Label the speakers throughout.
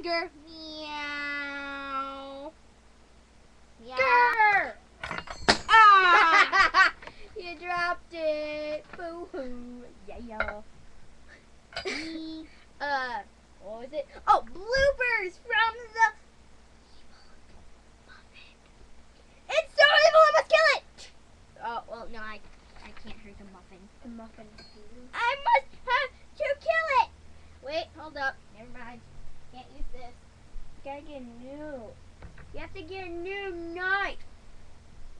Speaker 1: finger. Meow. Meow.
Speaker 2: Grr!
Speaker 1: Ah!
Speaker 2: You dropped it. Boo-hoo. Yeah. What was it? Oh, bloopers from the... It's so evil, I must kill it!
Speaker 1: Oh, well, no, I can't hurt the muffin.
Speaker 2: The muffin.
Speaker 1: I must have to kill it! Wait, hold up. Never mind. Can't use this.
Speaker 2: You gotta get new. You have to get a new knife.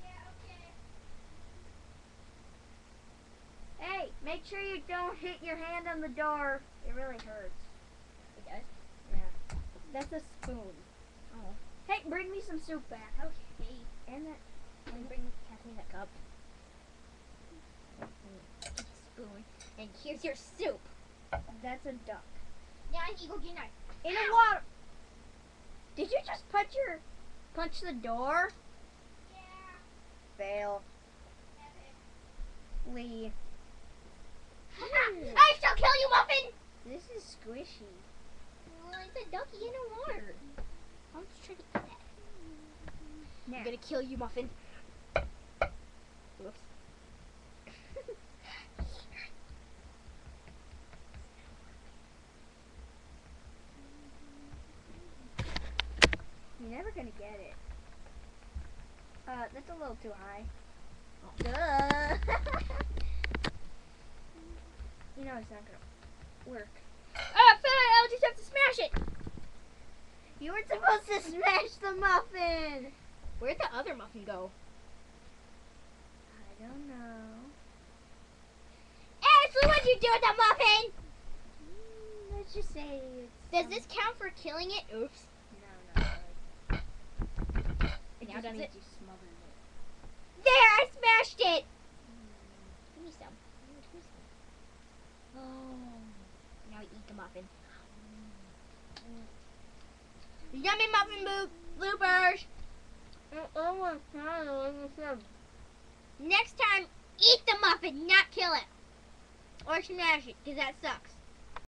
Speaker 1: Yeah, okay.
Speaker 2: Hey, make sure you don't hit your hand on the door. It really hurts.
Speaker 1: It does?
Speaker 2: Yeah. That's a spoon.
Speaker 1: Oh.
Speaker 2: Hey, bring me some soup back.
Speaker 1: Okay.
Speaker 2: And that.
Speaker 1: Pass me the cup. Spoon. And here's your soup.
Speaker 2: That's a duck.
Speaker 1: Now I need to go get a knife.
Speaker 2: In the water. Did you just punch the door?
Speaker 1: Yeah.
Speaker 2: Fail. Lee.
Speaker 1: I shall kill you, Muffin!
Speaker 2: This is squishy.
Speaker 1: Well, it's a ducky in the water. I'll just try to get that.
Speaker 2: Now.
Speaker 1: I'm gonna kill you, Muffin. Whoops.
Speaker 2: You're never gonna get it. That's a little too high.
Speaker 1: Duh.
Speaker 2: You know it's not gonna work.
Speaker 1: Ah, fine, I'll just have to smash it.
Speaker 2: You weren't supposed to smash the muffin!
Speaker 1: Where'd the other muffin go?
Speaker 2: I don't know.
Speaker 1: Ashley, what'd you do with the muffin?
Speaker 2: Let's just say it's...
Speaker 1: Does this count for killing it? Oops.
Speaker 2: No. It
Speaker 1: Now
Speaker 2: just
Speaker 1: does
Speaker 2: means
Speaker 1: it?
Speaker 2: you smothered it.
Speaker 1: There, I smashed it. Give me some.
Speaker 2: Oh.
Speaker 1: Now eat the muffin. Yummy muffin bloopers. Next time, eat the muffin, not kill it. Or smash it, because that sucks.